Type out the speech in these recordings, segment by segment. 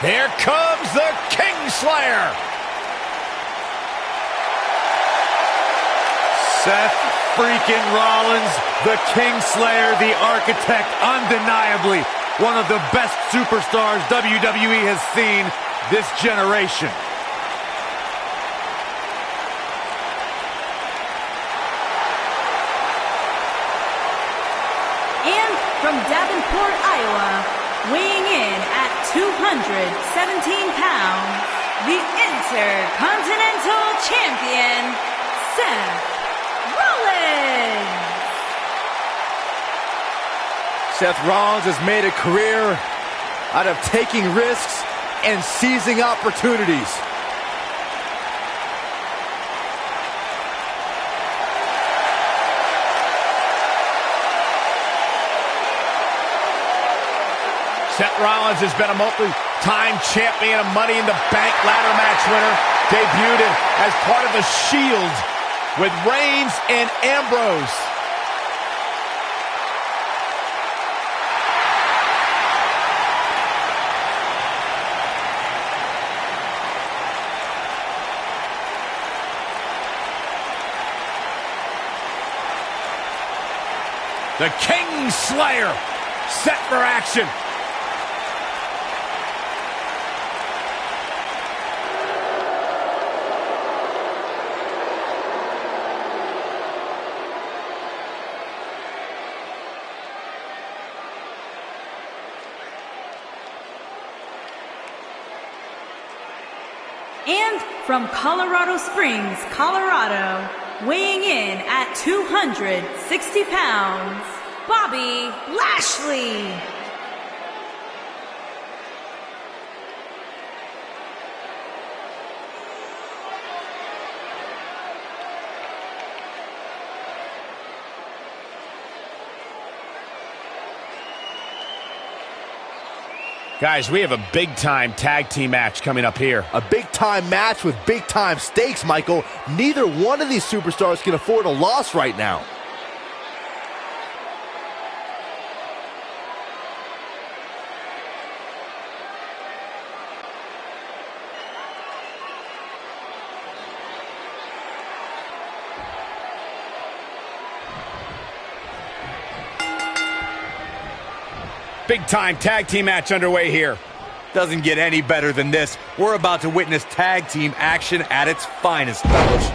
Here comes the Kingslayer. Seth freaking Rollins, the Kingslayer, the architect, undeniably one of the best superstars WWE has seen this generation. And from Davenport, Iowa, weighing in at 217 pounds, the Intercontinental Champion, Seth Rollins. Seth Rollins has made a career out of taking risks and seizing opportunities. Seth Rollins has been a multi-time champion, a Money in the Bank ladder match winner, debuted as part of the Shield with Reigns and Ambrose. The Kingslayer set for action. And from Colorado Springs, Colorado, weighing in at 260 pounds, Bobby Lashley. Guys, we have a big-time tag team match coming up here. A big-time match with big-time stakes, Michael. Neither one of these superstars can afford a loss right now. Big-time tag team match underway here. Doesn't get any better than this. We're about to witness tag team action at its finest, fellas.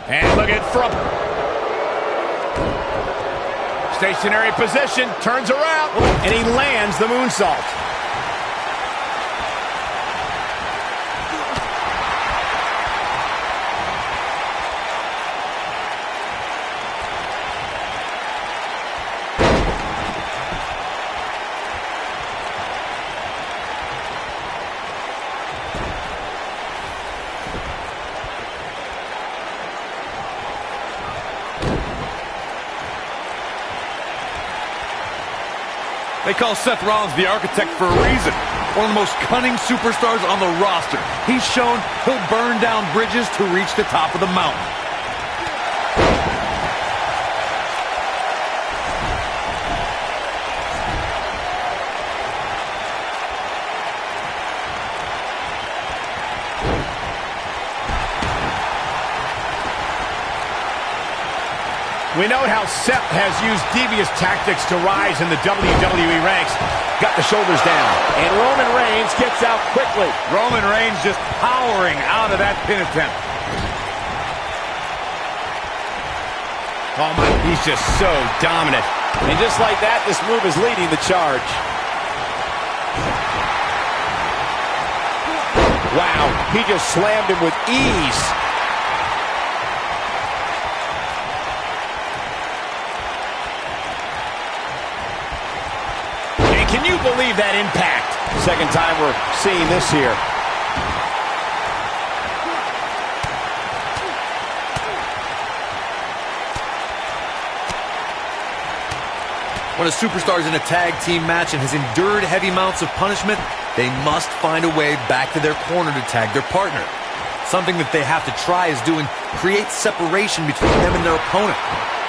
And look at from stationary position, turns around, and he lands the moonsault. They call Seth Rollins the architect for a reason. One of the most cunning superstars on the roster. He's shown he'll burn down bridges to reach the top of the mountain. We know how Seth has used devious tactics to rise in the WWE ranks. Got the shoulders down. And Roman Reigns gets out quickly. Roman Reigns just powering out of that pin attempt. Oh my, he's just so dominant. And just like that, this move is leading the charge. Wow, he just slammed him with ease. Can you believe that impact? Second time we're seeing this here. When a superstar is in a tag team match and has endured heavy amounts of punishment, they must find a way back to their corner to tag their partner. something that they have to try is doing create separation between them and their opponent.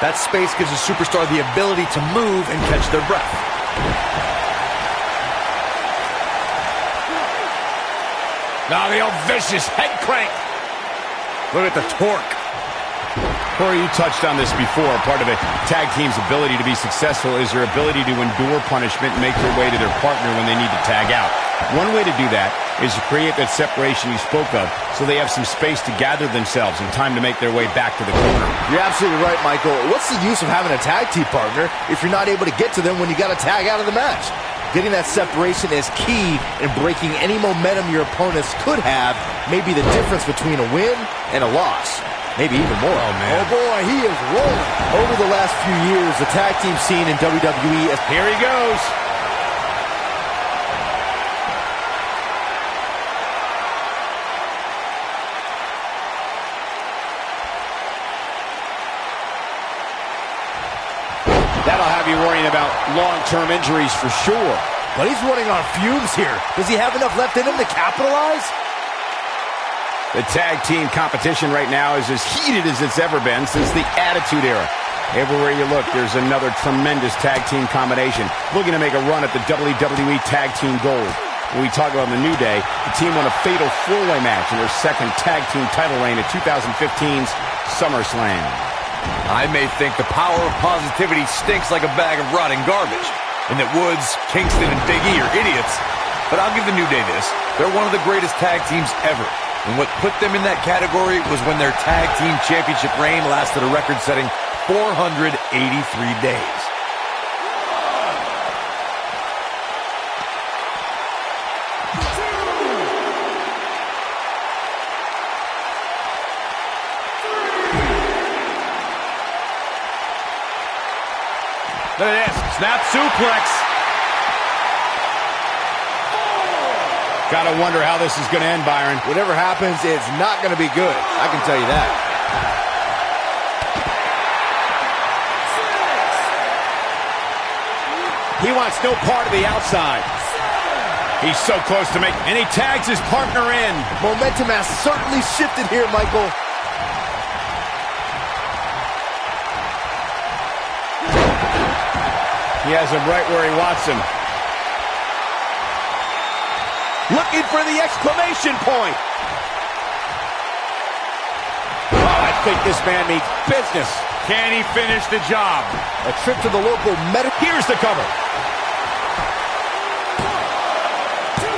That space gives a superstar the ability to move and catch their breath. Now the old vicious head crank. Look at the torque. Corey, you touched on this before. Part of a tag team's ability to be successful is their ability to endure punishment and make their way to their partner when they need to tag out. One way to do that is to create that separation you spoke of so they have some space to gather themselves and time to make their way back to the corner. You're absolutely right, Michael. What's the use of having a tag team partner if you're not able to get to them when you got to tag out of the match? Getting that separation is key in breaking any momentum your opponents could have, maybe the difference between a win and a loss. Maybe even more. Oh, man. Oh, boy, he is rolling. Over the last few years, the tag team scene in WWE is... Here he goes. That'll have you worrying about long-term injuries for sure. But he's running on fumes here. Does he have enough left in him to capitalize? The tag team competition right now is as heated as it's ever been since the Attitude Era. Everywhere you look, there's another tremendous tag team combination looking to make a run at the WWE Tag Team Gold. When we talk about the New Day, the team won a fatal four-way match in their second tag team title reign at 2015's SummerSlam. I may think the power of positivity stinks like a bag of rotting garbage, and that Woods, Kingston, and Big E are idiots, but I'll give the New Day this. They're one of the greatest tag teams ever. And what put them in that category was when their tag team championship reign lasted a record-setting 483 days. Look at this. Snap suplex. Gotta wonder how this is going to end, Byron. Whatever happens, it's not going to be good. I can tell you that. He wants no part of the outside. He's so close to make, and he tags his partner in. Momentum has certainly shifted here, Michael. He has him right where he wants him. Looking for the exclamation point. Oh, I think this man means business. Can he finish the job? A trip to the local medic. Here's the cover.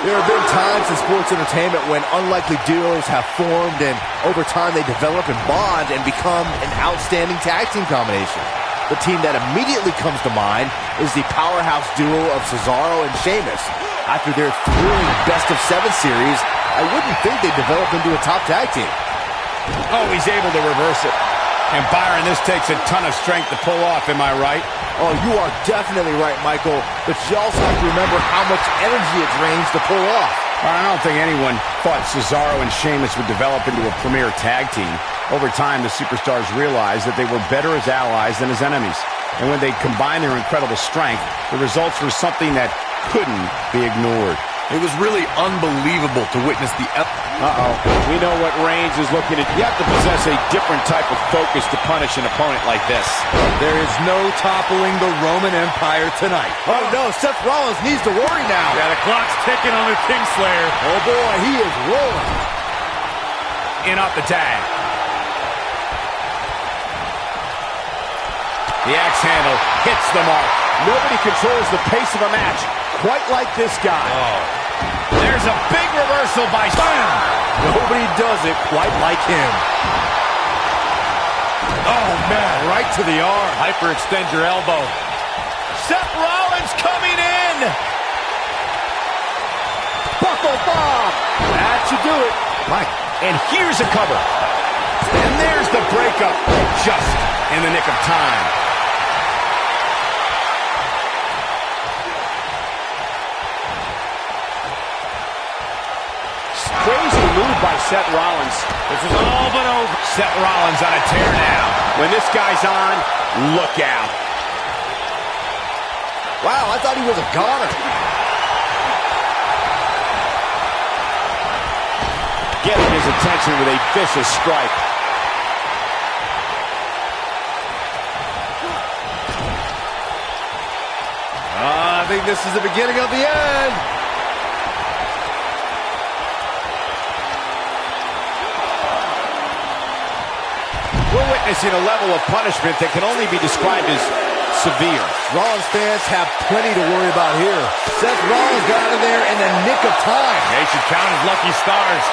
There have been times in sports entertainment when unlikely duos have formed, and over time they develop and bond and become an outstanding tag team combination. The team that immediately comes to mind is the powerhouse duo of Cesaro and Sheamus. After their thrilling best-of-7 series, I wouldn't think they'd develop into a top tag team. Oh, he's able to reverse it. And Byron, this takes a ton of strength to pull off, am I right? Oh, you are definitely right, Michael. But you also have to remember how much energy it drains to pull off. I don't think anyone thought Cesaro and Sheamus would develop into a premier tag team. Over time, the superstars realized that they were better as allies than as enemies. And when they combined their incredible strength, the results were something that couldn't be ignored. It was really unbelievable to witness the... We know what Reigns is looking at. You have to possess a different type of focus to punish an opponent like this. There is no toppling the Roman Empire tonight. Oh, no, Seth Rollins needs to worry now. Yeah, the clock's ticking on the Kingslayer. Oh, boy, he is rolling. In off the tag. The axe handle hits the mark. Nobody controls the pace of a match quite like this guy. Oh. There's a big reversal by... Bam! Nobody does it quite like him. Oh, man, right to the arm. Hyperextend your elbow. Seth Rollins coming in. Buckle bomb. That should do it. Mike, and here's a cover. And there's the breakup, just in the nick of time. Crazy move by Seth Rollins. This is all but over. Seth Rollins on a tear now. When this guy's on, look out. Wow, I thought he was a goner. Getting his attention with a vicious strike. I think this is the beginning of the end. We're witnessing a level of punishment that can only be described as severe. Rollins fans have plenty to worry about here. Seth Rollins got out of there in the nick of time. They should count his lucky stars.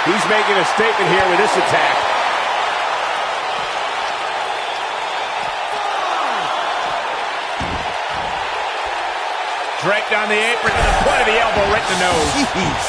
He's making a statement here with this attack. Draped on the apron to the point of the elbow right in the nose. Jeez.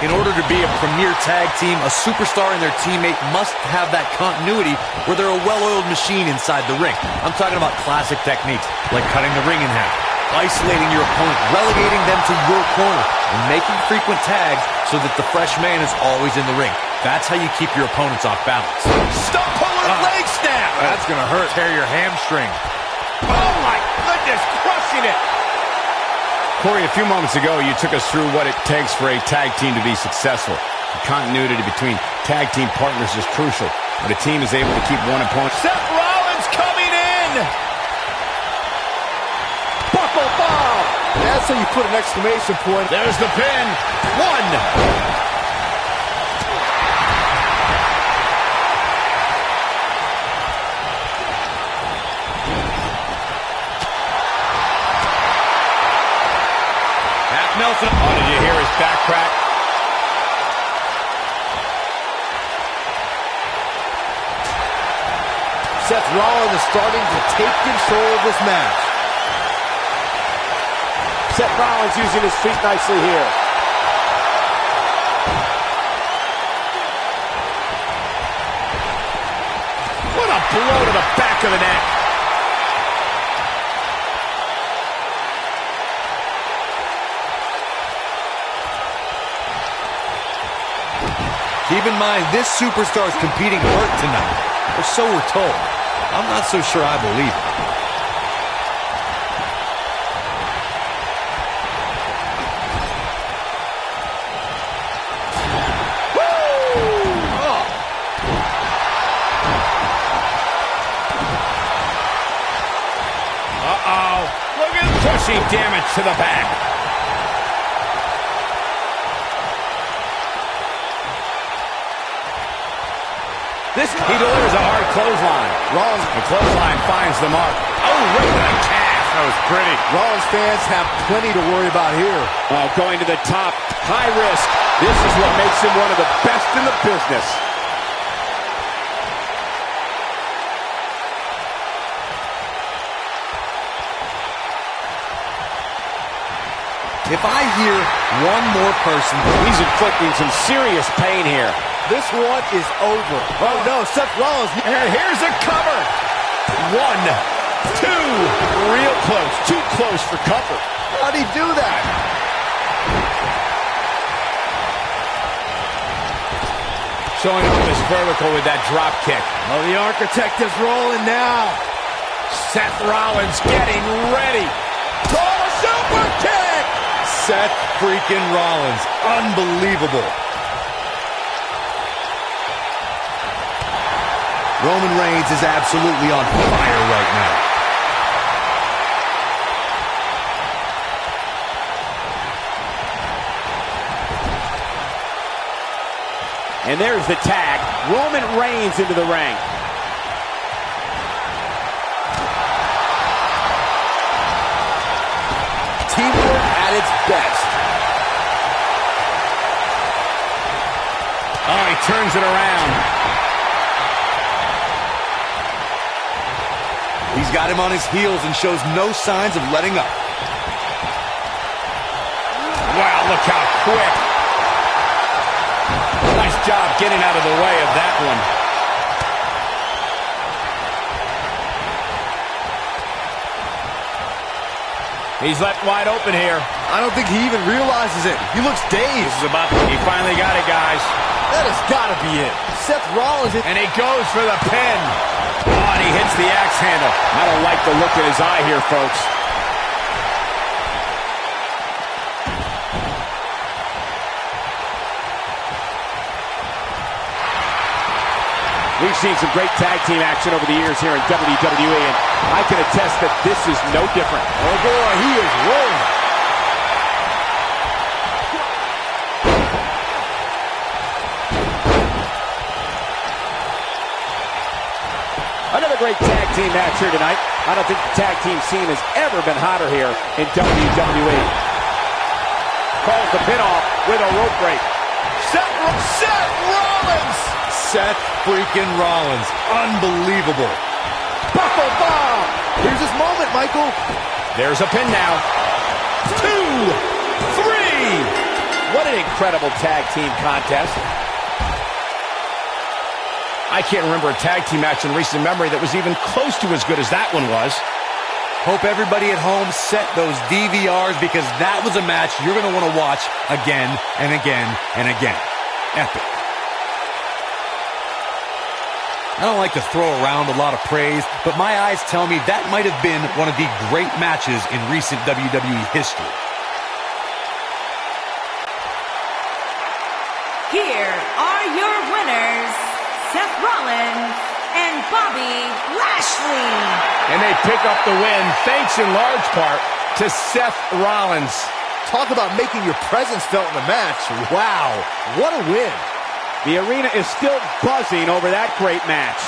In order to be a premier tag team, a superstar and their teammate must have that continuity where they're a well-oiled machine inside the ring. I'm talking about classic techniques, like cutting the ring in half, isolating your opponent, relegating them to your corner, and making frequent tags so that the fresh man is always in the ring. That's how you keep your opponents off balance. Stop pulling a leg snap. That's going to hurt. Tear your hamstring. Oh my goodness, crushing it. Corey, a few moments ago, you took us through what it takes for a tag team to be successful. The continuity between tag team partners is crucial. When a team is able to keep one opponent. Seth Rollins coming in. Buckle bomb. That's how you put an exclamation point. There's the pin. One. Nelson. Oh, did you hear his back crack? Seth Rollins is starting to take control of this match. Seth Rollins using his feet nicely here. What a blow to the back of the neck. Keep in mind, this superstar is competing hurt tonight. Or so we're told. I'm not so sure I believe it. Woo! Oh. Uh-oh. Look at pushing damage to the back. He delivers a hard clothesline. Rollins, the clothesline finds the mark. Oh, right to the calf. That was pretty. Rollins fans have plenty to worry about here. Going to the top, high risk. This is what makes him one of the best in the business. If I hear one more person, he's inflicting some serious pain here. This one is over. Oh, no, Seth Rollins. And here's a cover. 1, 2. Real close. Too close for cover. How'd he do that? Showing off his vertical with that drop kick. Oh, the architect is rolling now. Seth Rollins getting ready. Oh, super kick. Seth freaking Rollins. Unbelievable. Roman Reigns is absolutely on fire right now. And there's the tag. Roman Reigns into the ring. Teamwork at its best. Oh, he turns it around. He's got him on his heels and shows no signs of letting up. Wow, look how quick. Nice job getting out of the way of that one. He's left wide open here. I don't think he even realizes it. He looks dazed. He finally got it, guys. That has got to be it. Seth Rollins. And he goes for the pin. Oh, and he hits the axe handle. I don't like the look in his eye here, folks. We've seen some great tag team action over the years here in WWE, and I can attest that this is no different. Oh boy, he is rolling. Another great tag team match here tonight. I don't think the tag team scene has ever been hotter here in WWE. Calls the pin off with a rope break. Seth Rollins! Seth freaking Rollins. Unbelievable. Buckle bomb! Here's his moment, Michael. There's a pin now. 2, 3. What an incredible tag team contest. I can't remember a tag team match in recent memory that was even close to as good as that one was. Hope everybody at home set those DVRs, because that was a match you're going to want to watch again and again and again. Epic. I don't like to throw around a lot of praise, but my eyes tell me that might have been one of the great matches in recent WWE history. Here are your winners, Seth Rollins and Bobby Lashley. And they pick up the win, thanks in large part to Seth Rollins. Talk about making your presence felt in the match. Wow, what a win. The arena is still buzzing over that great match.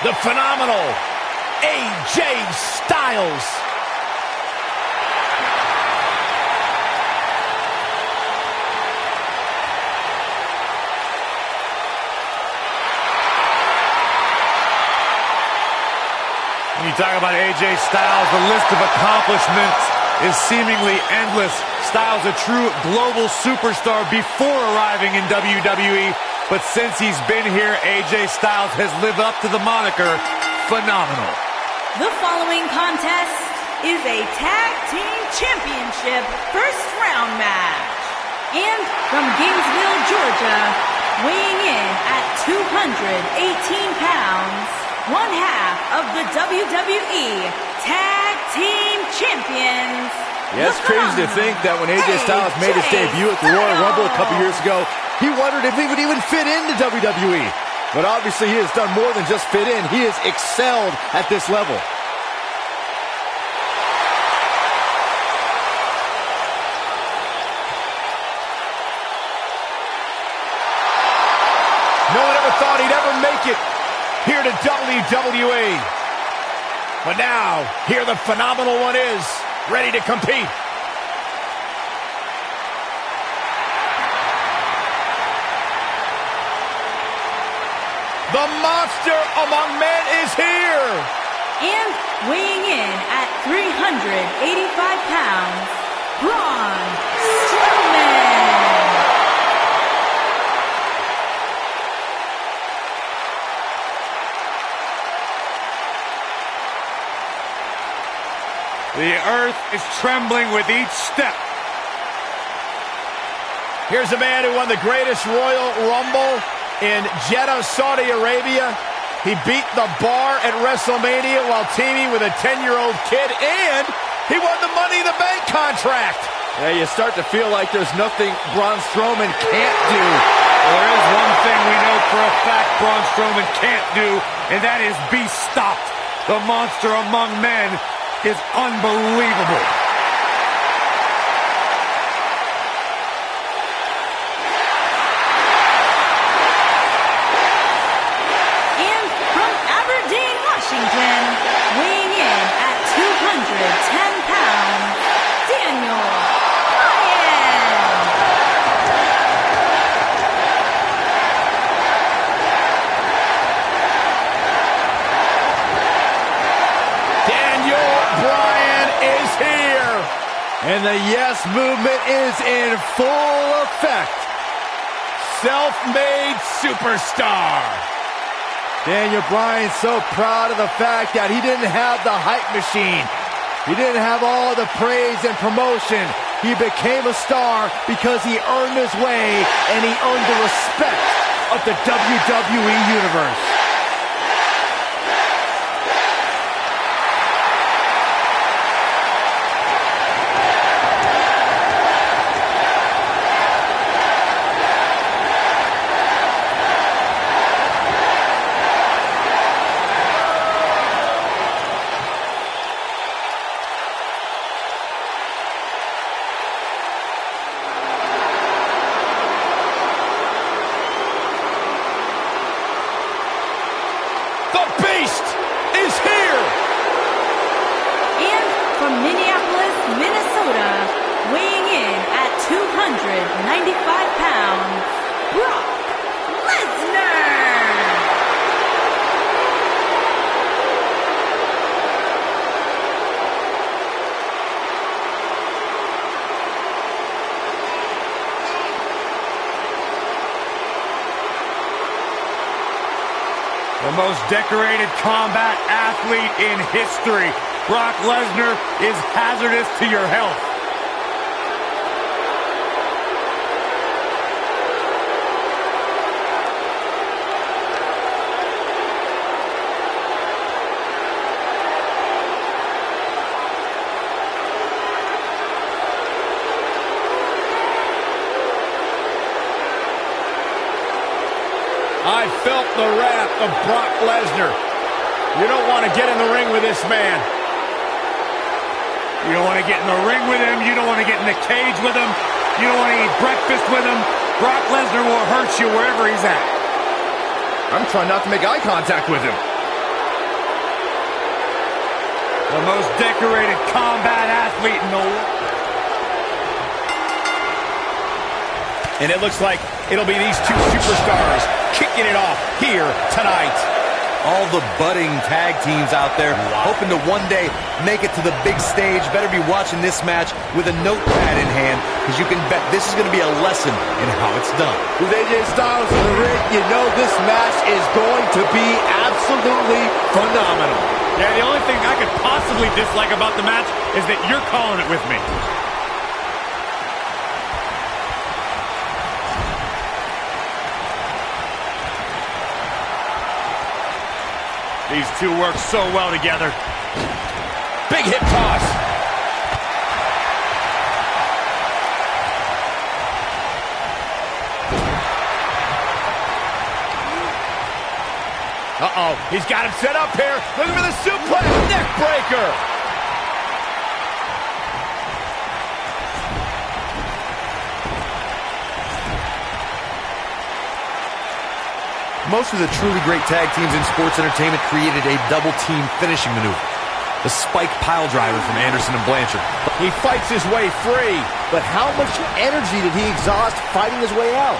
The phenomenal AJ Styles. When you talk about AJ Styles, the list of accomplishments is seemingly endless. Styles, a true global superstar before arriving in WWE. But since he's been here, AJ Styles has lived up to the moniker phenomenal. The following contest is a tag team championship first round match. And from Gainesville, Georgia, weighing in at 218 pounds, one half of the WWE Tag Team Champions. Yeah, it's crazy to think that when AJ Styles made his debut at the Royal Rumble a couple years ago, he wondered if he would even fit into WWE. But obviously he has done more than just fit in. He has excelled at this level. No one ever thought he'd ever make it here to WWE. But now, here the phenomenal one is, ready to compete. The monster among men is here. And weighing in at 385 pounds, Braun Strowman. The earth is trembling with each step. Here's a man who won the greatest Royal Rumble in Jeddah, Saudi Arabia. He beat the Bar at WrestleMania while teaming with a 10-year-old kid, and he won the Money in the Bank contract. Yeah, you start to feel like there's nothing Braun Strowman can't do. Well, there is one thing we know for a fact Braun Strowman can't do, and that is be stopped. The monster among men is unbelievable. And from Aberdeen, Washington, weighing in at 210 pounds, Daniel Bryan. Daniel Bryan is here. And the yes movement is in full effect. Self-made superstar. Daniel Bryan's so proud of the fact that he didn't have the hype machine. He didn't have all the praise and promotion. He became a star because he earned his way and he earned the respect of the WWE Universe. The Beast is here. And from Minneapolis, Minnesota, weighing in at 295 pounds, Brock Lesnar. The most decorated combat athlete in history. Brock Lesnar is hazardous to your health. I felt the wrath of Brock Lesnar. You don't want to get in the ring with this man. You don't want to get in the ring with him. You don't want to get in the cage with him. You don't want to eat breakfast with him. Brock Lesnar will hurt you wherever he's at. I'm trying not to make eye contact with him. The most decorated combat athlete in the world. And it looks like it'll be these two superstars kicking it off here tonight. All the budding tag teams out there hoping to one day make it to the big stage better be watching this match with a notepad in hand, because you can bet this is going to be a lesson in how it's done. With AJ Styles in the ring, you know this match is going to be absolutely phenomenal. Yeah, the only thing I could possibly dislike about the match is that you're calling it with me. These two work so well together. Big hip toss. Uh-oh, he's got him set up here. Looking for the suplex, neck breaker. Most of the truly great tag teams in sports entertainment created a double-team finishing maneuver. The spike pile driver from Anderson and Blanchard. He fights his way free. But how much energy did he exhaust fighting his way out?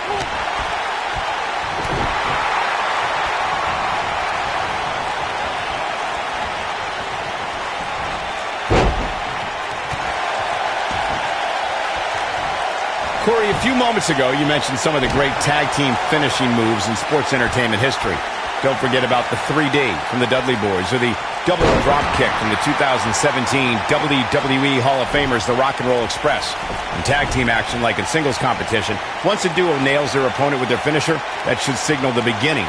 Corey, a few moments ago, you mentioned some of the great tag team finishing moves in sports entertainment history. Don't forget about the 3D from the Dudley Boys, or the double drop kick from the 2017 WWE Hall of Famers, the Rock and Roll Express. In tag team action, like in singles competition, once a duo nails their opponent with their finisher, that should signal the beginning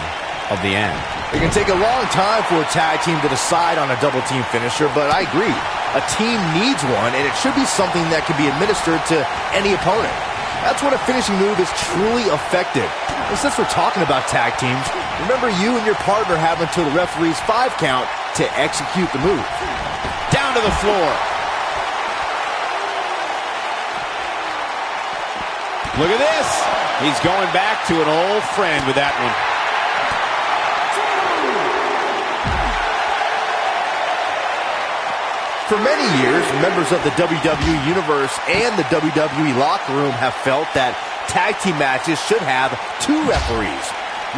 of the end. It can take a long time for a tag team to decide on a double team finisher, but I agree. A team needs one, and it should be something that can be administered to any opponent. That's when a finishing move is truly effective. And since we're talking about tag teams, remember you and your partner have until the referee's 5 count to execute the move. Down to the floor. Look at this. He's going back to an old friend with that one. For many years, members of the WWE Universe and the WWE locker room have felt that tag team matches should have 2 referees.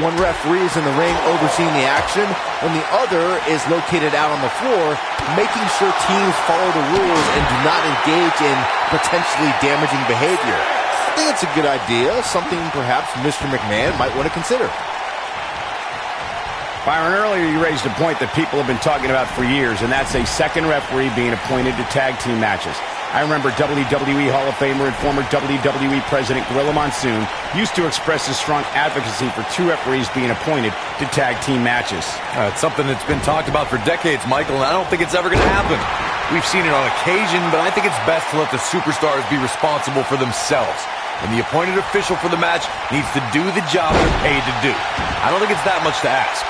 One referee is in the ring overseeing the action, and the other is located out on the floor, making sure teams follow the rules and do not engage in potentially damaging behavior. I think it's a good idea, something perhaps Mr. McMahon might want to consider. Byron, earlier you raised a point that people have been talking about for years, and that's a second referee being appointed to tag team matches. I remember WWE Hall of Famer and former WWE President Gorilla Monsoon used to express his strong advocacy for 2 referees being appointed to tag team matches. It's something that's been talked about for decades, Michael, and I don't think it's ever going to happen. We've seen it on occasion, but I think it's best to let the superstars be responsible for themselves. And the appointed official for the match needs to do the job they're paid to do. I don't think it's that much to ask.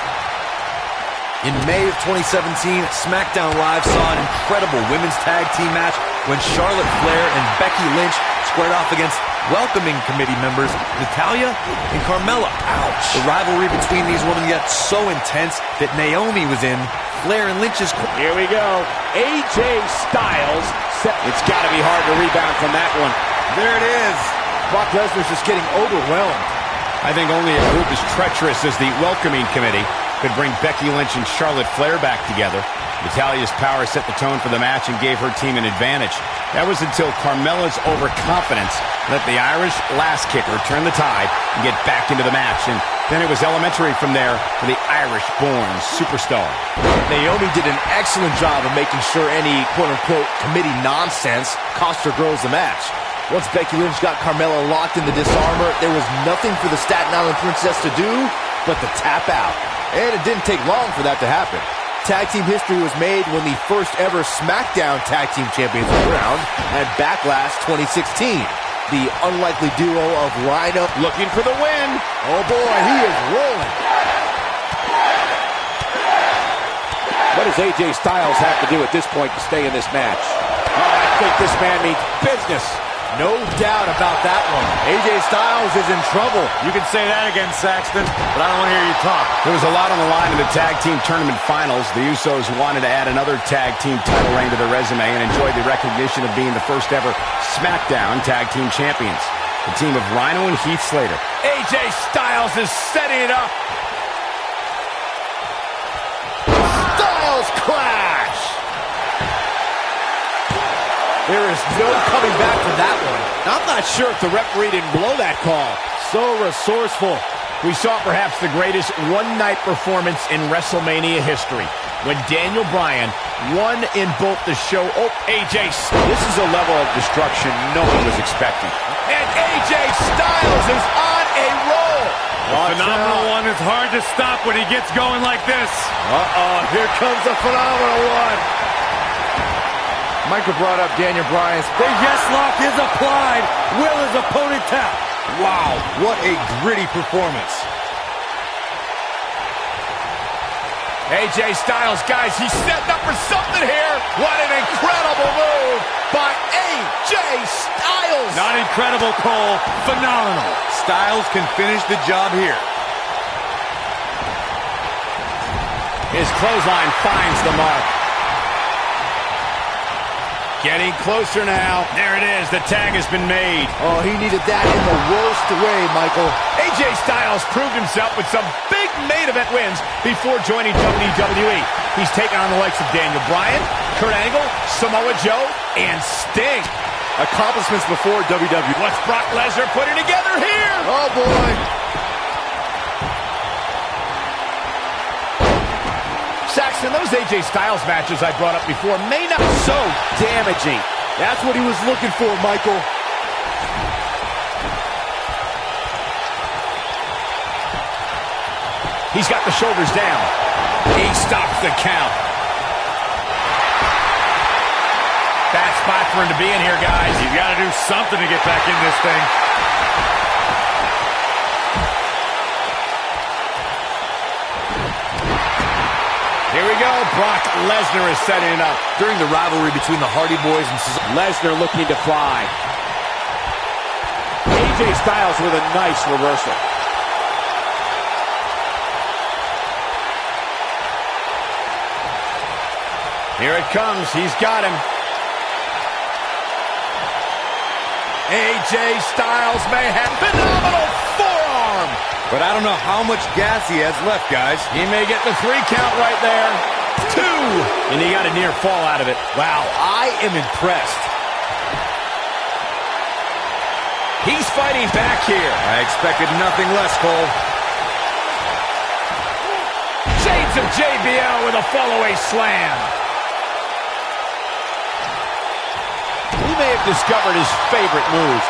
In May of 2017, SmackDown Live saw an incredible women's tag team match when Charlotte Flair and Becky Lynch squared off against welcoming committee members Natalya and Carmella. Ouch. The rivalry between these women got so intense that Naomi was in Flair and Lynch's corner. Here we go. AJ Styles. It's got to be hard to rebound from that one. There it is. Brock Lesnar's just getting overwhelmed. I think only a group as treacherous as the welcoming committee could bring Becky Lynch and Charlotte Flair back together. Natalya's power set the tone for the match and gave her team an advantage. That was until Carmella's overconfidence let the Irish last kicker turn the tide and get back into the match. And then it was elementary from there for the Irish-born superstar. Naomi did an excellent job of making sure any quote-unquote committee nonsense cost her girls the match. Once Becky Lynch got Carmella locked in the disarmor, there was nothing for the Staten Island Princess to do but to tap out. And it didn't take long for that to happen. Tag team history was made when the first ever SmackDown Tag Team Champions were crowned at Backlash 2016. The unlikely duo of Rhino Looking for the win. Oh boy, he is rolling. What does AJ Styles have to do at this point to stay in this match? Oh, I think this man means business. No doubt about that one. AJ Styles is in trouble. You can say that again, Saxton, but I don't want to hear you talk. There was a lot on the line in the tag team tournament finals. The Usos wanted to add another tag team title reign to their resume and enjoyed the recognition of being the first ever SmackDown Tag Team Champions. The team of Rhino and Heath Slater. AJ Styles is setting it up. Styles clash. There is no coming back from that one. I'm not sure if the referee didn't blow that call. So resourceful. We saw perhaps the greatest one-night performance in WrestleMania history when Daniel Bryan won in both the show. Oh, AJ. This is a level of destruction no one was expecting. And AJ Styles is on a roll. Phenomenal one is hard to stop when he gets going like this. Here comes a phenomenal one. Michael brought up Daniel Bryan's. The yes lock is applied. Will his opponent tap? Wow, what a gritty performance. AJ Styles, guys, he's setting up for something here. What an incredible move by AJ Styles. Not incredible, Cole. Phenomenal. Styles can finish the job here. His clothesline finds the mark. Getting closer now. There it is. The tag has been made. Oh, he needed that in the worst way, Michael. AJ Styles proved himself with some big main event wins before joining WWE. He's taken on the likes of Daniel Bryan, Kurt Angle, Samoa Joe, and Sting. Accomplishments before WWE. What's Brock Lesnar putting together here? Oh, boy. and those AJ Styles matches I brought up before may not be so damaging. That's what he was looking for, Michael. He's got the shoulders down. He stops the count. Bad spot for him to be in here, guys. You've got to do something to get back in this thing. Here we go. Brock Lesnar is setting it up. During the rivalry between the Hardy Boys and Lesnar looking to fly. AJ Styles with a nice reversal. Here it comes. He's got him. AJ Styles may have phenomenal forearm. But I don't know how much gas he has left, guys. He may get the 3 count right there. 2. And he got a near fall out of it. Wow, I am impressed. He's fighting back here. I expected nothing less, Cole. Shades of JBL with a fall-away slam. He may have discovered his favorite move.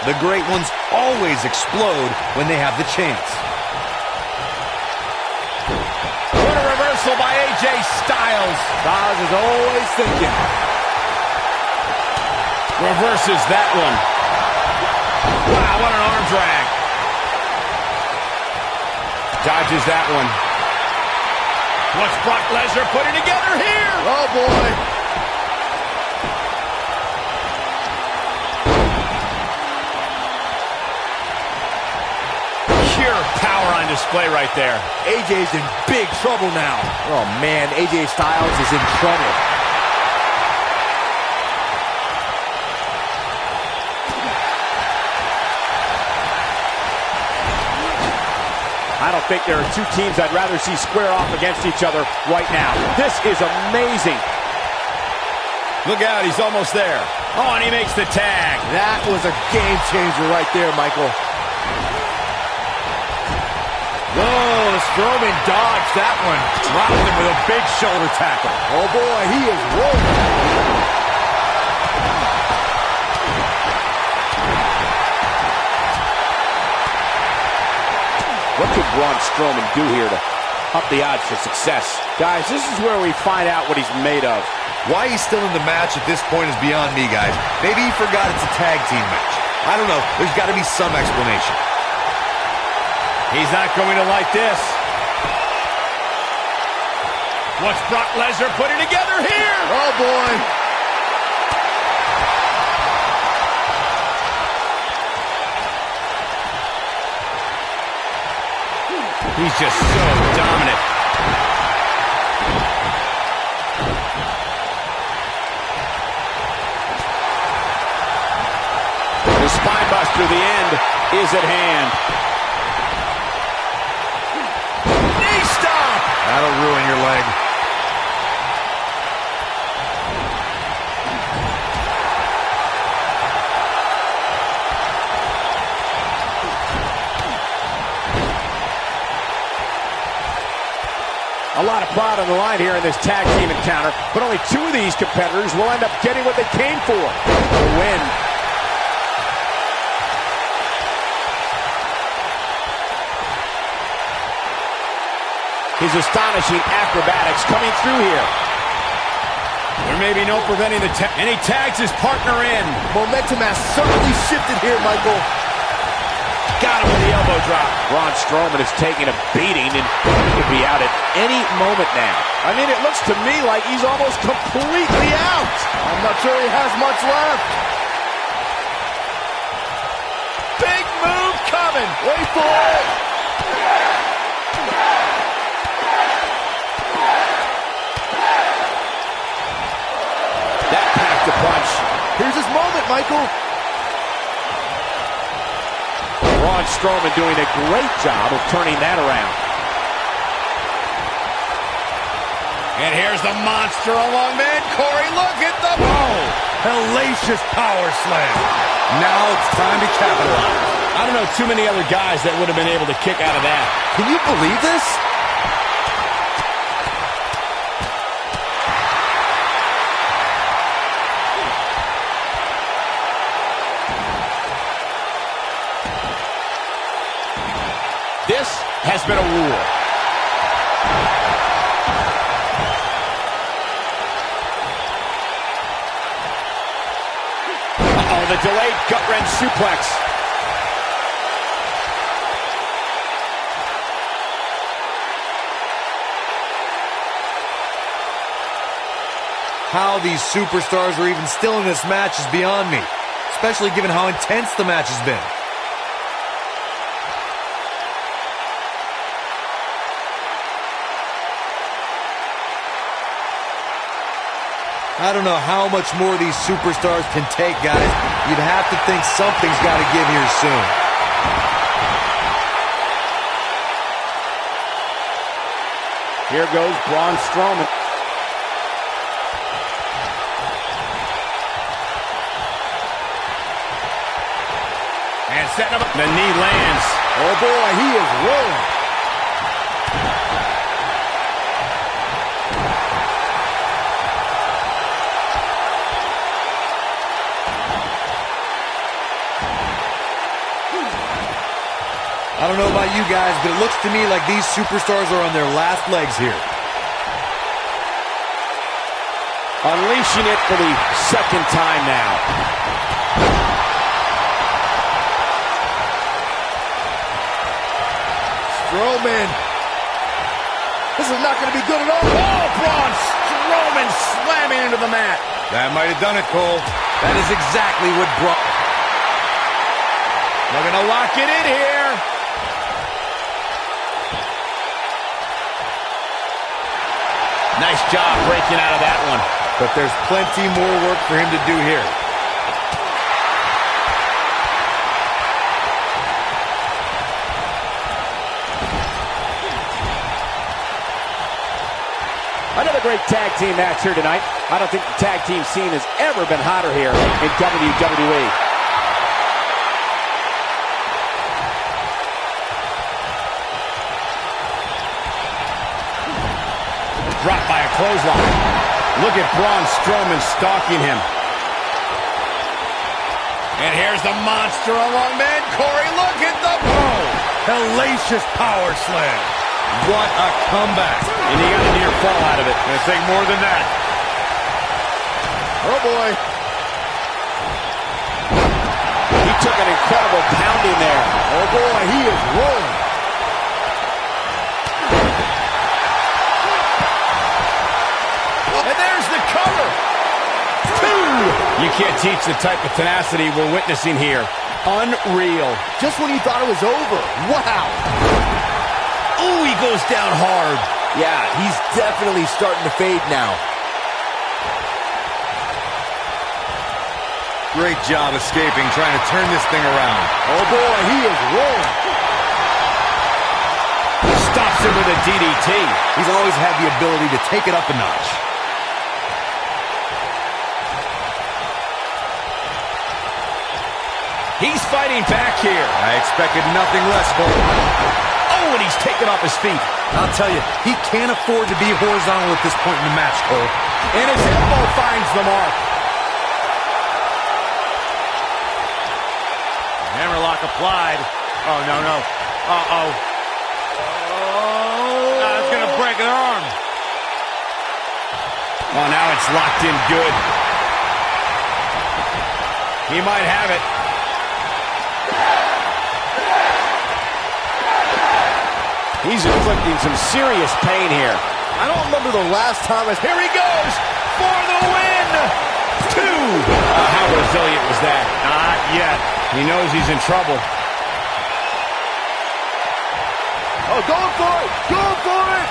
The great ones always explode when they have the chance. What a reversal by AJ Styles. Styles is always thinking. Reverses that one. Wow, what an arm drag. Dodges that one. What's Brock Lesnar putting together here? Oh, boy. Pure power on display right there. AJ's in big trouble now. Oh, man, AJ Styles is in trouble. I don't think there are 2 teams I'd rather see square off against each other right now. This is amazing. Look out, he's almost there. Oh, and he makes the tag. That was a game changer right there, Michael. Oh, Strowman dodged that one. Dropped him with a big shoulder tackle. Oh, boy, he is rolling. What could Braun Strowman do here to up the odds for success? Guys, this is where we find out what he's made of. Why he's still in the match at this point is beyond me, guys. Maybe he forgot it's a tag team match. I don't know. There's got to be some explanation. He's not going to like this. What's Brock Lesnar putting together here? Oh, boy. He's just so dominant. The spine buster, the end is at hand. Knee stop! That'll ruin your leg. A lot of pride on the line here in this tag team encounter, but only 2 of these competitors will end up getting what they came for, the win. His astonishing acrobatics coming through here. There may be no preventing the tag, and he tags his partner in. Momentum has certainly shifted here, Michael. Got him with the elbow drop. Braun Strowman is taking a beating and could be out at any moment now. I mean, it looks to me like he's almost completely out. I'm not sure he has much left. Big move coming. Wait for it. That packed a punch. Here's his moment, Michael. Braun Strowman doing a great job of turning that around. And here's the monster along, man. Corey, look at the Oh, hellacious power slam. Now it's time to capitalize. I don't know too many other guys that would have been able to kick out of that. Can you believe this? This has been a war. Uh-oh, the delayed gut-wrench suplex. How these superstars are even still in this match is beyond me, especially given how intense the match has been. I don't know how much more these superstars can take, guys. You'd have to think something's got to give here soon. Here goes Braun Strowman. And setting him up. The knee lands. Oh boy, he is rolling. I don't know about you guys, but it looks to me like these superstars are on their last legs here. Unleashing it for the second time now. Strowman. This is not going to be good at all. Oh, Braun Strowman slamming into the mat. That might have done it, Cole. That is exactly what Braun... Looking to lock it in here. Nice job breaking out of that one. But there's plenty more work for him to do here. Another great tag team match here tonight. I don't think the tag team scene has ever been hotter here in WWE. Dropped by a clothesline. Look at Braun Strowman stalking him. And here's the monster among men. Corey, look at the boom. Hellacious power slam. What a comeback. And he got a near fall out of it. Gonna take more than that. Oh boy. He took an incredible pounding there. Oh boy, he is rolling. And there's the cover. Two. You can't teach the type of tenacity we're witnessing here. Unreal. Just when you thought it was over. Wow. Ooh, he goes down hard. Yeah, he's definitely starting to fade now. Great job escaping, trying to turn this thing around. Oh boy, he is rolling. Stops him with a DDT. He's always had the ability to take it up a notch. He's fighting back here. I expected nothing less, Cole. Oh, and he's taken off his feet. I'll tell you, he can't afford to be horizontal at this point in the match, Cole. And his elbow finds the mark. Hammerlock applied. Oh, no, no. Uh-oh. Oh. It's going to break an arm. Oh, now it's locked in good. He might have it. He's inflicting some serious pain here. I don't remember the last time Here he goes for the win. Two. How resilient was that? Not yet. He knows he's in trouble. Oh, going for it! Going for it!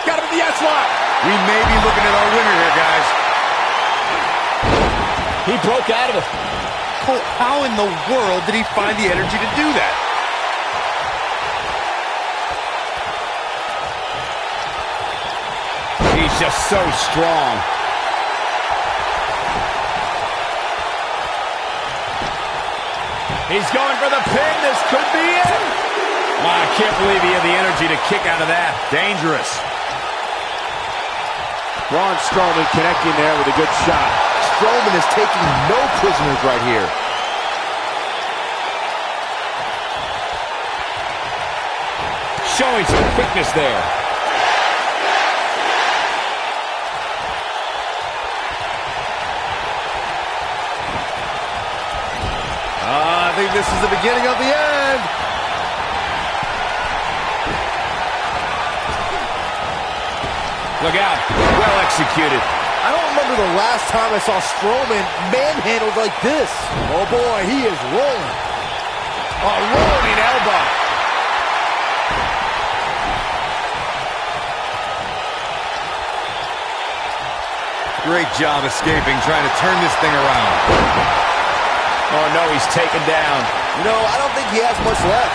Got him in the S-lock. We may be looking at our winner here, guys. He broke out of it. Cole, how in the world did he find the energy to do that? He's just so strong. He's going for the pin. This could be it. Wow, I can't believe he had the energy to kick out of that. Dangerous. Braun Strowman connecting there with a good shot. Strowman is taking no prisoners right here. Showing some quickness there. I think this is the beginning of the end. Look out. Well executed. I don't remember the last time I saw Strowman manhandled like this. Oh boy, he is rolling. A rolling elbow. Great job escaping, trying to turn this thing around. Oh no, he's taken down. You know, I don't think he has much left.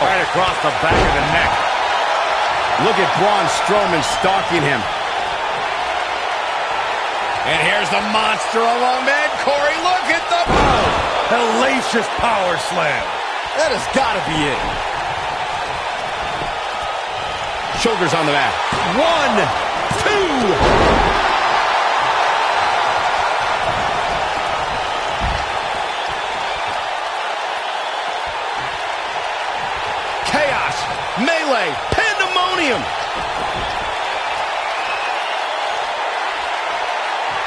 Right across the back of the neck. Look at Braun Strowman stalking him. And here's the monster along man. Corey, look at the... Oh, hellacious power slam. That has got to be it. Shoulders on the mat. 1, 2. Chaos, melee, pandemonium.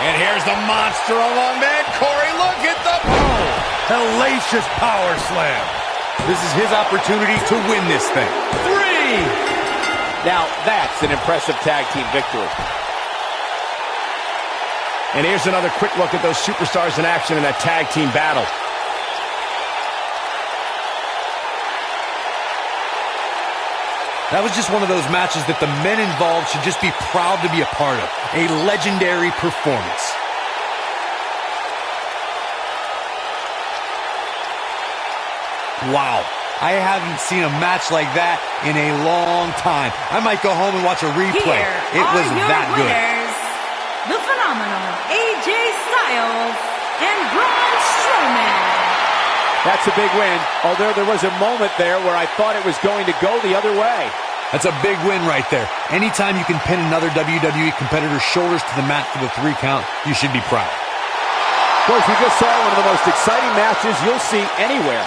And here's the monster along man. Corey, look at the... Oh, hellacious power slam. This is his opportunity to win this thing. 3. Now, that's an impressive tag team victory. And here's another quick look at those superstars in action in that tag team battle. That was just one of those matches that the men involved should just be proud to be a part of. A legendary performance. Wow. I haven't seen a match like that in a long time. I might go home and watch a replay. Here It was are that your good. winners, the phenomenal AJ Styles and Braun Strowman. That's a big win, although there was a moment there where I thought it was going to go the other way. That's a big win right there. Anytime you can pin another WWE competitor's shoulders to the mat for the 3 count, you should be proud. Of course, we just saw one of the most exciting matches you'll see anywhere.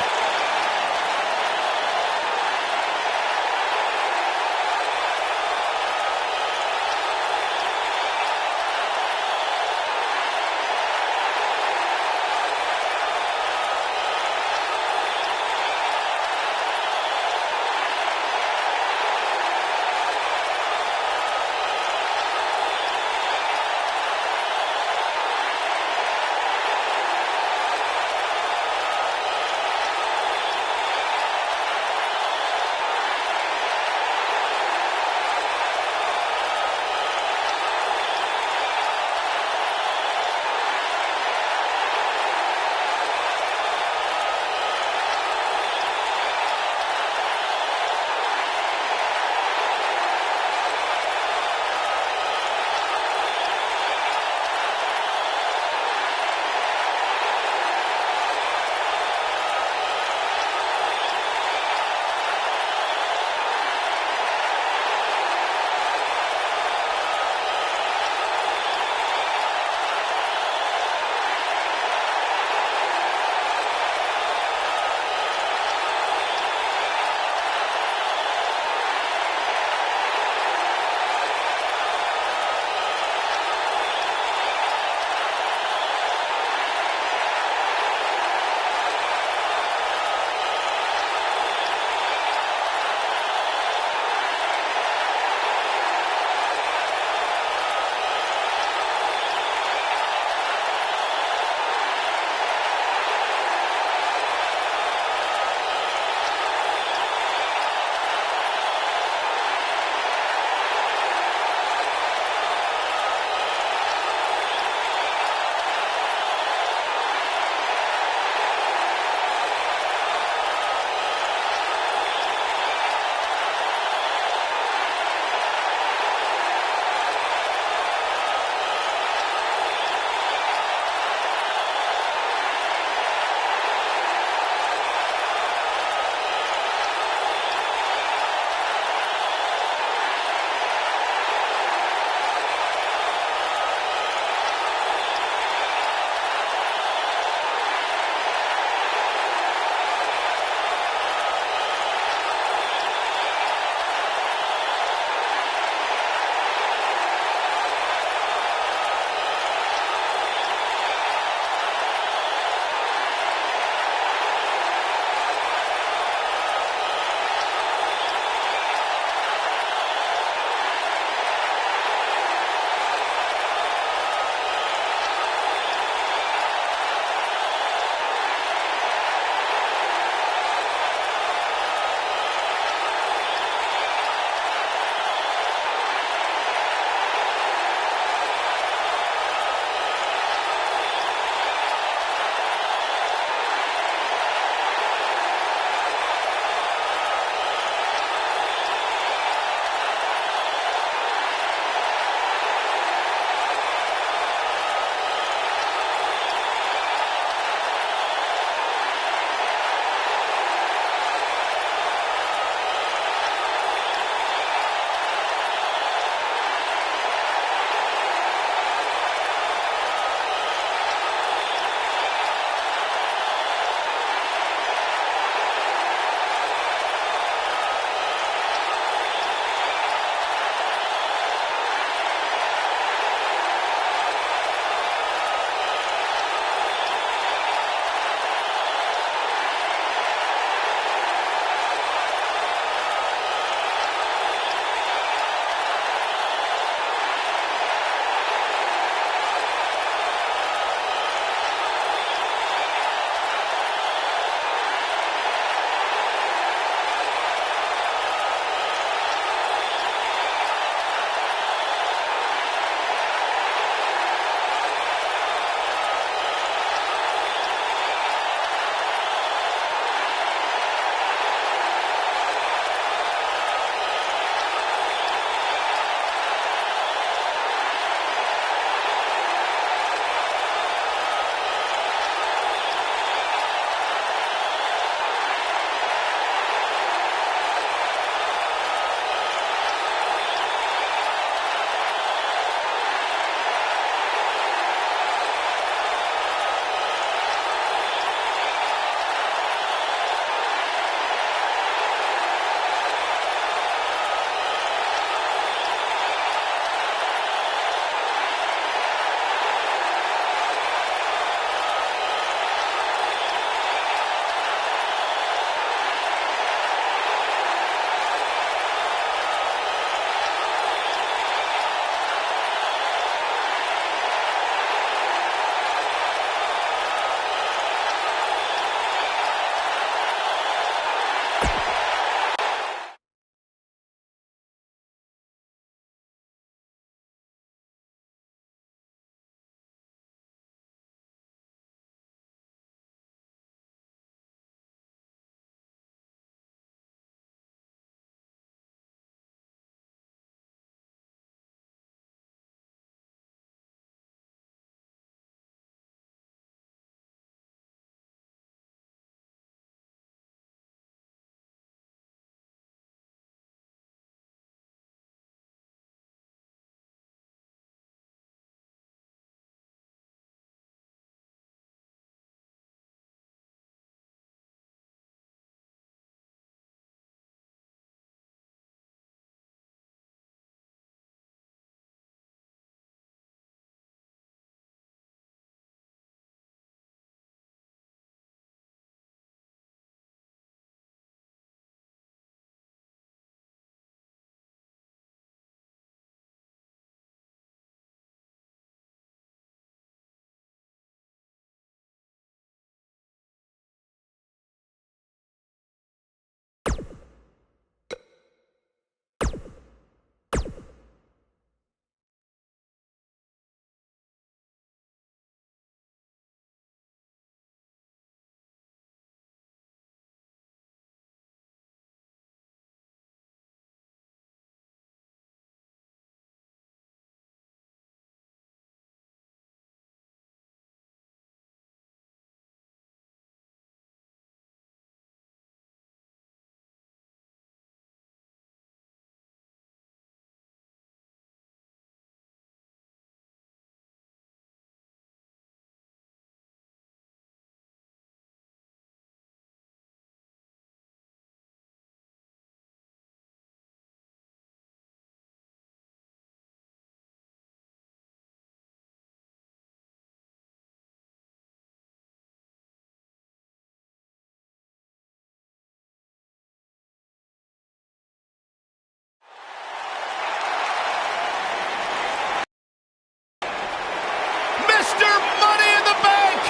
Mr. Money in the Bank!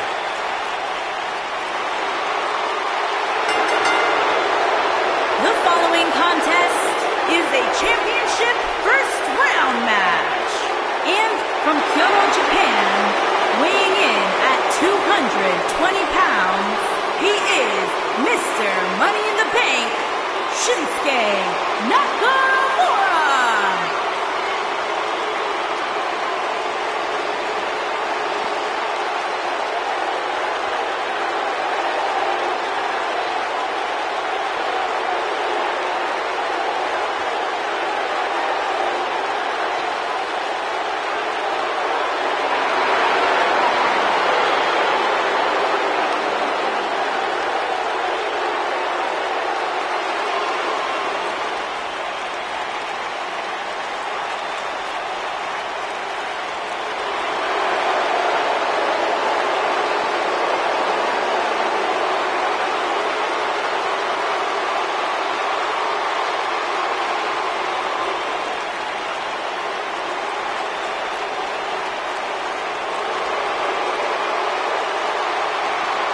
The following contest is a championship first round match. And from Kyoto, Japan, weighing in at 220 pounds, he is Mr. Money in the Bank, Shinsuke Nakamura.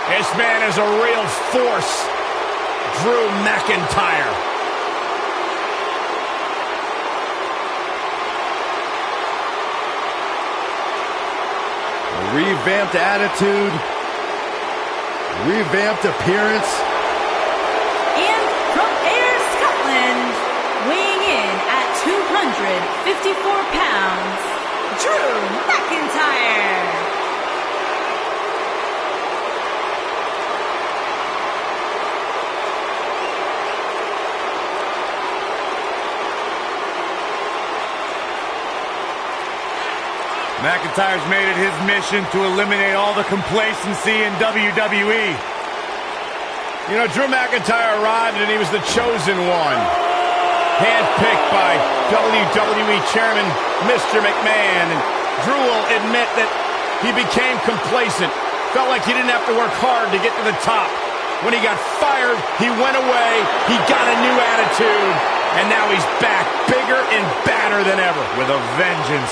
This man is a real force, Drew McIntyre. A revamped attitude, revamped appearance. And from Ayr, Scotland, weighing in at 254 pounds, Drew McIntyre. McIntyre's made it his mission to eliminate all the complacency in WWE. You know, Drew McIntyre arrived and he was the chosen one. Handpicked by WWE Chairman Mr. McMahon. And Drew will admit that he became complacent. Felt like he didn't have to work hard to get to the top. When he got fired, he went away. He got a new attitude. And now he's back, bigger and badder than ever. With a vengeance.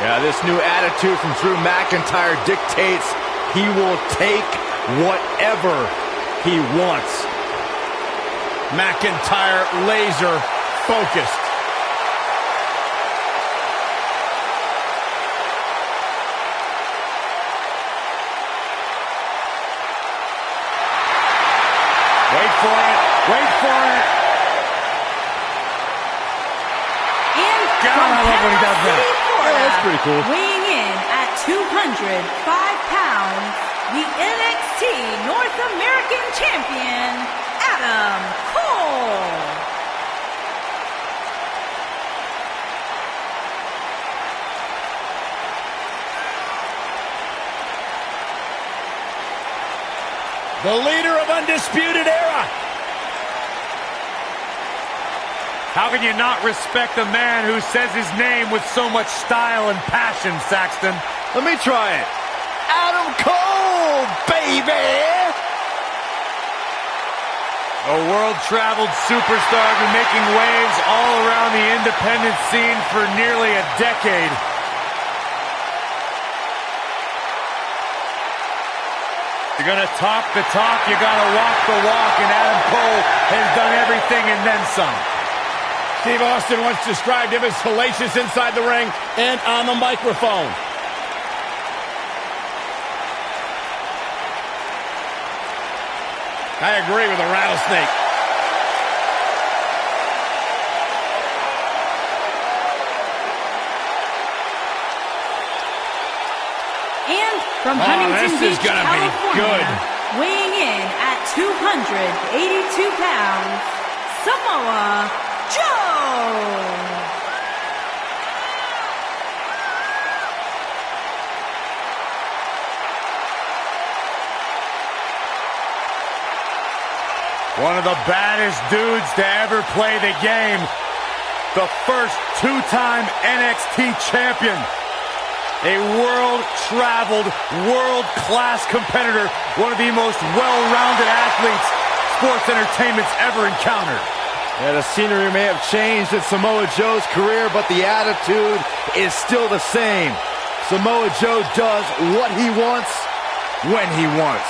Yeah, this new attitude from Drew McIntyre dictates he will take whatever he wants. McIntyre laser focused. Wait for it. Wait for it. And God, I love when he does that. That's pretty cool. Weighing in at 205 pounds, the NXT North American Champion, Adam Cole. The leader of Undisputed Era. How can you not respect a man who says his name with so much style and passion, Saxton? Let me try it. Adam Cole, baby! A world-traveled superstar been making waves all around the independent scene for nearly a decade. You're gonna talk the talk, you gotta walk the walk, and Adam Cole has done everything and then some. Steve Austin once described him as hellacious inside the ring and on the microphone. I agree with the rattlesnake. And from Huntington this is Beach, gonna be California, good. weighing in at 282 pounds, Samoa Joe. One of the baddest dudes to ever play the game. The first two-time NXT champion. A world-traveled, world-class competitor. One of the most well-rounded athletes sports entertainment's ever encountered. Yeah, the scenery may have changed in Samoa Joe's career, but the attitude is still the same. Samoa Joe does what he wants, when he wants.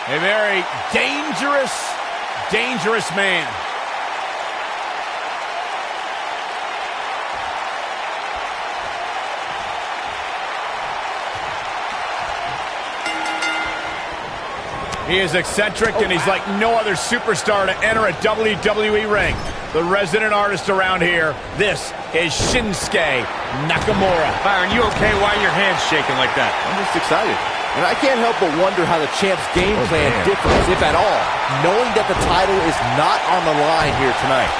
A very dangerous, dangerous man. He is eccentric, and he's like no other superstar to enter a WWE ring. The resident artist around here, this is Shinsuke Nakamura. Byron, you okay? Why are your hands shaking like that? I'm just excited. And I can't help but wonder how the champ's game plan differs, if at all, knowing that the title is not on the line here tonight.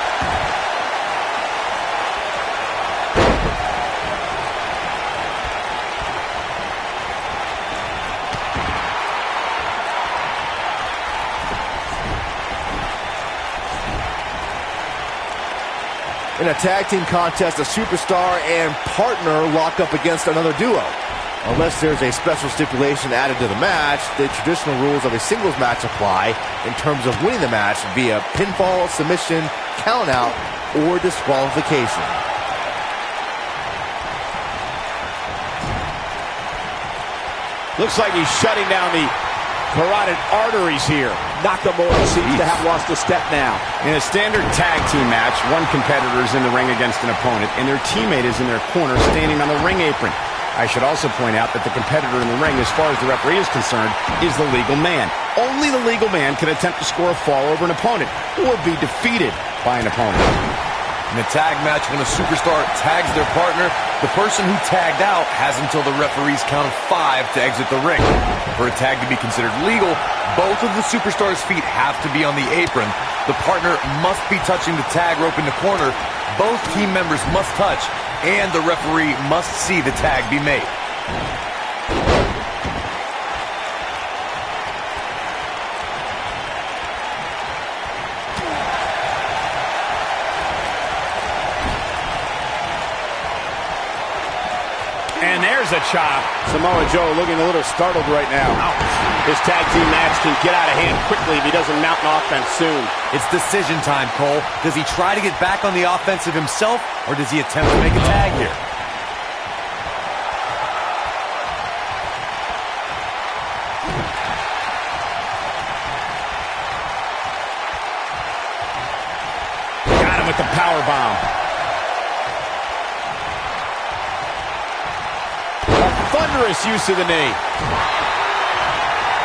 In a tag team contest, a superstar and partner lock up against another duo. Unless there's a special stipulation added to the match, the traditional rules of a singles match apply in terms of winning the match via pinfall, submission, countout, or disqualification. Looks like he's shutting down the carotid arteries here. Nakamura seems to have lost a step now. In a standard tag team match, one competitor is in the ring against an opponent, and their teammate is in their corner standing on the ring apron. I should also point out that the competitor in the ring, as far as the referee is concerned, is the legal man. Only the legal man can attempt to score a fall over an opponent or be defeated by an opponent. In a tag match, when a superstar tags their partner, the person who tagged out has until the referee's count of 5 to exit the ring. For a tag to be considered legal, both of the superstars' feet have to be on the apron. The partner must be touching the tag rope in the corner. Both team members must touch, and the referee must see the tag be made. And there's a chop. Samoa Joe looking a little startled right now. His tag team match can get out of hand quickly if he doesn't mount an offense soon. It's decision time, Cole. Does he try to get back on the offensive himself, or does he attempt to make a tag here? Got him with the power bomb. Thunderous use of the knee.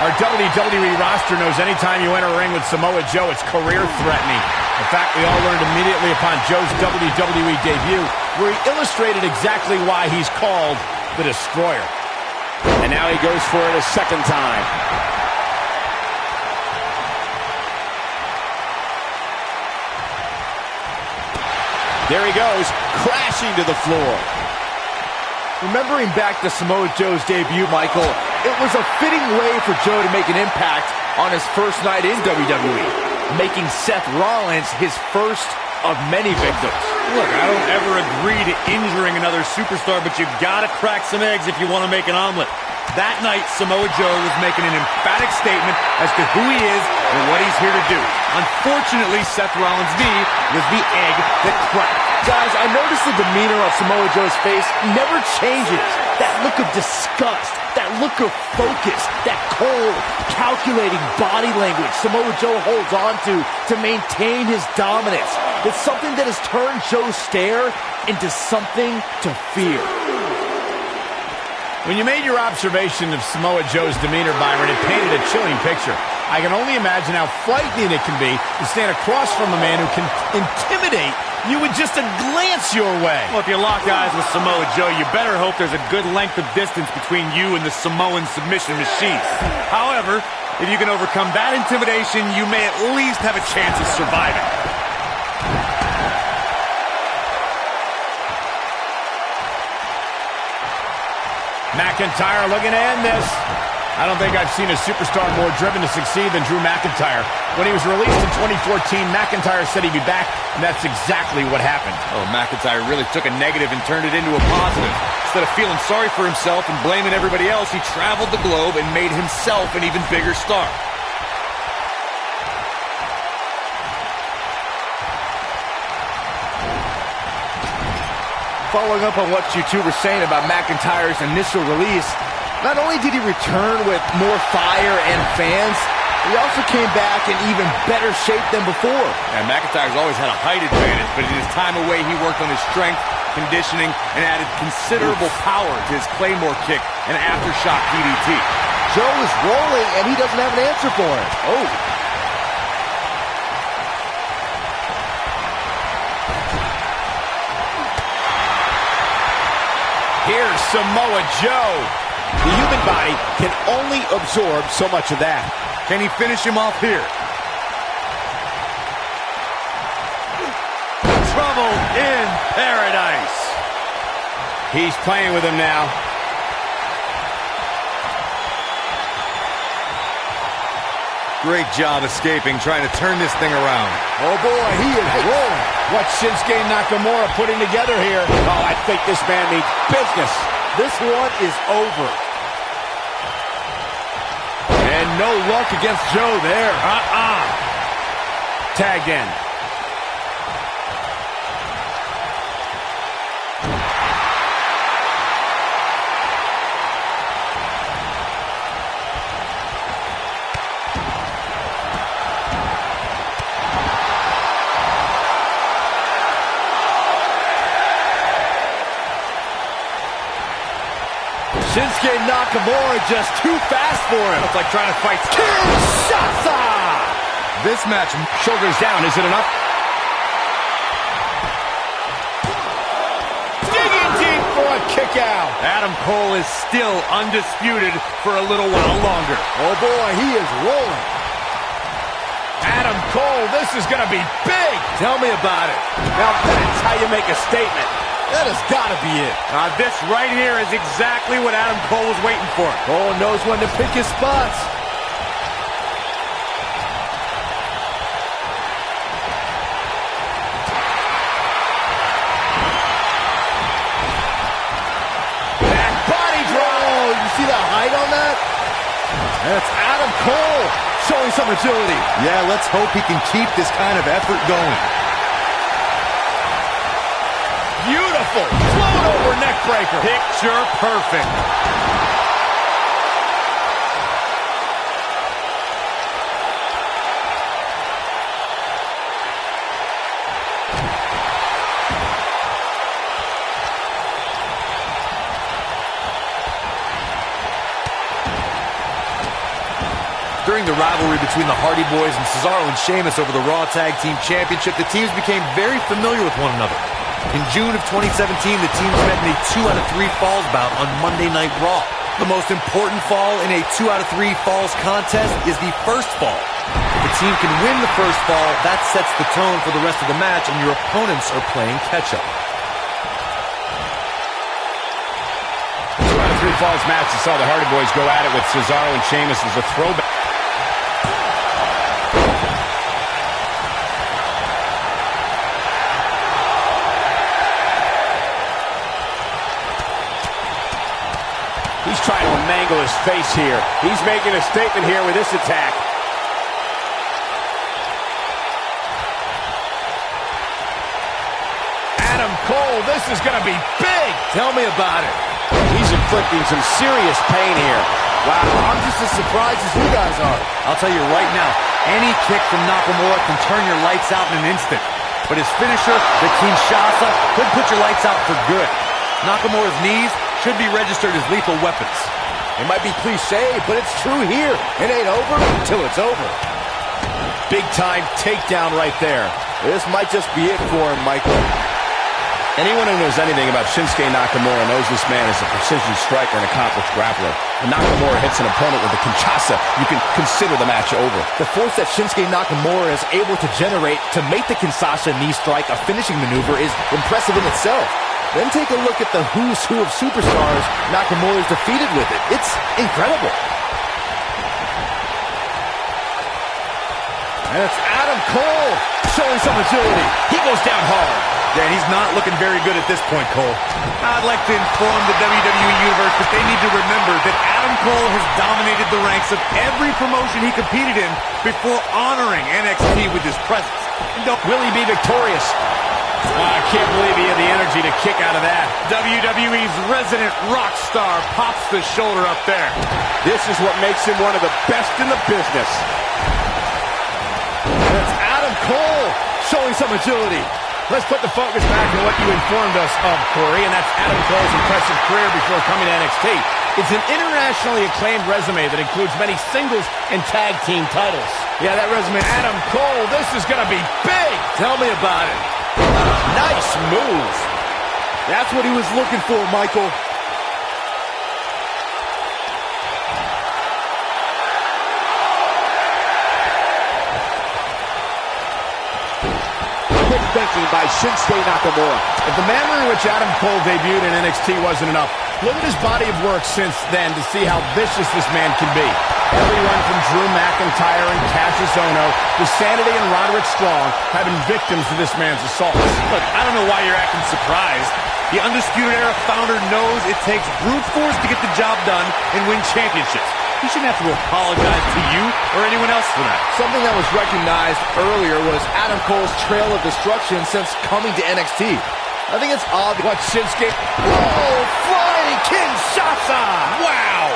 Our WWE roster knows anytime you enter a ring with Samoa Joe, it's career-threatening. In fact, we all learned immediately upon Joe's WWE debut, where he illustrated exactly why he's called the Destroyer. And now he goes for it a second time. There he goes, crashing to the floor. Remembering back to Samoa Joe's debut, Michael, it was a fitting way for Joe to make an impact on his first night in WWE, making Seth Rollins his first of many victims. Look, I don't ever agree to injuring another superstar, but you gotta crack some eggs if you want to make an omelet. That night, Samoa Joe was making an emphatic statement as to who he is and what he's here to do. Unfortunately, Seth Rollins' knee was the egg that cracked. Guys, I noticed the demeanor of Samoa Joe's face never changes. That look of disgust, that look of focus, that cold, calculating body language Samoa Joe holds on to maintain his dominance. It's something that has turned Joe's stare into something to fear. When you made your observation of Samoa Joe's demeanor, Byron, it painted a chilling picture. I can only imagine how frightening it can be to stand across from a man who can intimidate you with just a glance your way. Well, if you lock eyes with Samoa Joe, you better hope there's a good length of distance between you and the Samoan submission machine. However, if you can overcome that intimidation, you may at least have a chance of surviving. McIntyre looking to end this. I don't think I've seen a superstar more driven to succeed than Drew McIntyre. When he was released in 2014, McIntyre said he'd be back, and that's exactly what happened. Oh, McIntyre really took a negative and turned it into a positive. Instead of feeling sorry for himself and blaming everybody else, he traveled the globe and made himself an even bigger star. following up on what you two were saying about McIntyre's initial release, not only did he return with more fire and fans, he also came back in even better shape than before. And McIntyre's always had a height advantage, but in his time away, he worked on his strength, conditioning, and added considerable power to his Claymore kick and aftershock DDT. Joe is rolling, and he doesn't have an answer for it. Oh. Here's Samoa Joe. The human body can only absorb so much of that. Can he finish him off here? Trouble in paradise. He's playing with him now. Great job escaping, trying to turn this thing around. Oh boy, he is rolling. What's Shinsuke Nakamura putting together here? Oh, I think this man needs business. This one is over. And no luck against Joe there. Tagged in. Shinsuke Nakamura just too fast for him. It's like trying to fight. Kinshasa! This match, Shoulders down, is it enough? Digging deep for a kick out. Adam Cole is still undisputed for a little while longer. Oh boy, he is rolling. Adam Cole, this is going to be big. Tell me about it. Now that's how you make a statement. That has got to be it. This right here is exactly what Adam Cole was waiting for. Cole knows when to pick his spots. That body drop. Oh, you see the height on that? That's Adam Cole showing some agility. yeah, let's hope he can keep this kind of effort going. Beautiful. Float over neck breaker. Picture perfect. During the rivalry between the Hardy Boys and Cesaro and Sheamus over the Raw Tag Team Championship, the teams became very familiar with one another. In June of 2017, the teams met in a 2 out of 3 falls bout on Monday Night Raw. The most important fall in a 2 out of 3 falls contest is the first fall. If the team can win the first fall, that sets the tone for the rest of the match, and your opponents are playing catch-up. 2 out of 3 falls match. You saw the Hardy Boys go at it with Cesaro and Sheamus as a throwback. He's trying to mangle his face here. He's making a statement here with this attack. Adam Cole, this is going to be big. Tell me about it. He's inflicting some serious pain here. Wow, I'm just as surprised as you guys are. I'll tell you right now, any kick from Nakamura can turn your lights out in an instant. But his finisher, the Kinshasa, could put your lights out for good. Nakamura's knees should be registered as lethal weapons. It might be cliche, but it's true here. It ain't over until it's over. Big time takedown right there. This might just be it for him, Michael. Anyone who knows anything about Shinsuke Nakamura knows this man is a precision striker and accomplished grappler. When Nakamura hits an opponent with a Kinshasa, you can consider the match over. The force that Shinsuke Nakamura is able to generate to make the Kinshasa knee strike a finishing maneuver is impressive in itself. Then take a look at the who's who of superstars Nakamura is defeated with it. It's incredible. And it's Adam Cole showing some agility. He goes down hard. Yeah, he's not looking very good at this point, Cole. I'd like to inform the WWE Universe that they need to remember that Adam Cole has dominated the ranks of every promotion he competed in before honoring NXT with his presence. Will he be victorious? I can't believe he had the energy energy to kick out of that. WWE's resident rock star pops the shoulder up there. This is what makes him one of the best in the business. That's Adam Cole showing some agility. Let's put the focus back on what you informed us of, Corey, and that's Adam Cole's impressive career before coming to NXT. It's an internationally acclaimed resume that includes many singles and tag team titles. Yeah, that resume, Adam Cole, this is going to be big. Tell me about it. Nice move. That's what he was looking for, Michael. Quick thinking by Shinsuke Nakamura. If the manner in which Adam Cole debuted in NXT wasn't enough, look at his body of work since then to see how vicious this man can be. Everyone from Drew McIntyre and Cassius Ohno to Sanity and Roderick Strong have been victims of this man's assaults. Look, I don't know why you're acting surprised. The Undisputed Era founder knows it takes brute force to get the job done and win championships. He shouldn't have to apologize to you or anyone else for that. Something that was recognized earlier was Adam Cole's trail of destruction since coming to NXT. I think it's odd what Shinsuke... Whoa! Flying Kinshasa! Wow!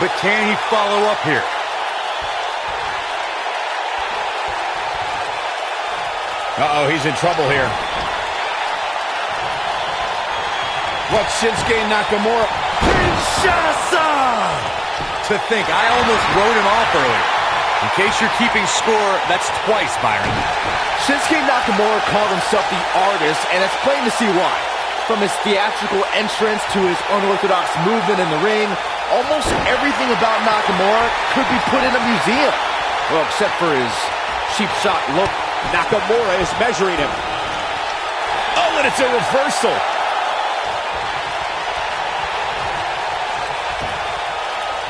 But can he follow up here? Uh-oh, he's in trouble here. What Shinsuke Nakamura... Kinshasa! To think, I almost wrote him off earlier. In case you're keeping score, that's twice, Byron. Shinsuke Nakamura called himself the artist, and it's plain to see why. From his theatrical entrance to his unorthodox movement in the ring, almost everything about Nakamura could be put in a museum. Well, except for his cheap shot look. Nakamura is measuring him. Oh, and it's a reversal.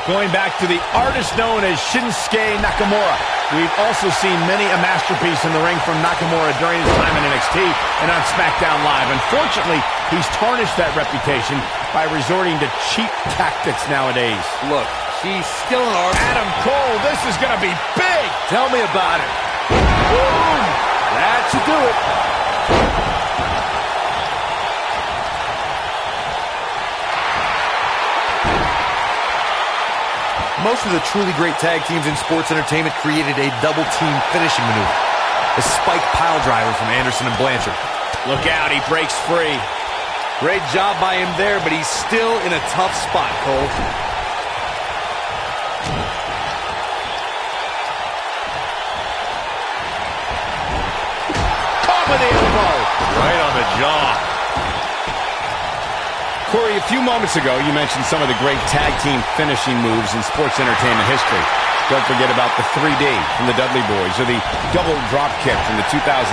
Going back to the artist known as Shinsuke Nakamura. We've also seen many a masterpiece in the ring from Nakamura during his time in NXT and on SmackDown Live. Unfortunately, he's tarnished that reputation by resorting to cheap tactics nowadays. Look, she's still an artist. Adam Cole, this is going to be big. Tell me about it. Boom! That should do it. Most of the truly great tag teams in sports entertainment created a double-team finishing maneuver. A spike pile driver from Anderson and Blanchard. Look out, he breaks free. Great job by him there, but he's still in a tough spot, Cole. Top of the elbow. Right on the jaw. Corey, a few moments ago, you mentioned some of the great tag team finishing moves in sports entertainment history. Don't forget about the 3D from the Dudley Boys or the double drop kick from the 2017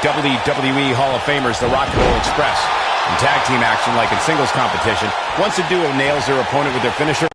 WWE Hall of Famers, the Rock and Roll Express. In tag team action, like in singles competition, once a duo nails their opponent with their finisher,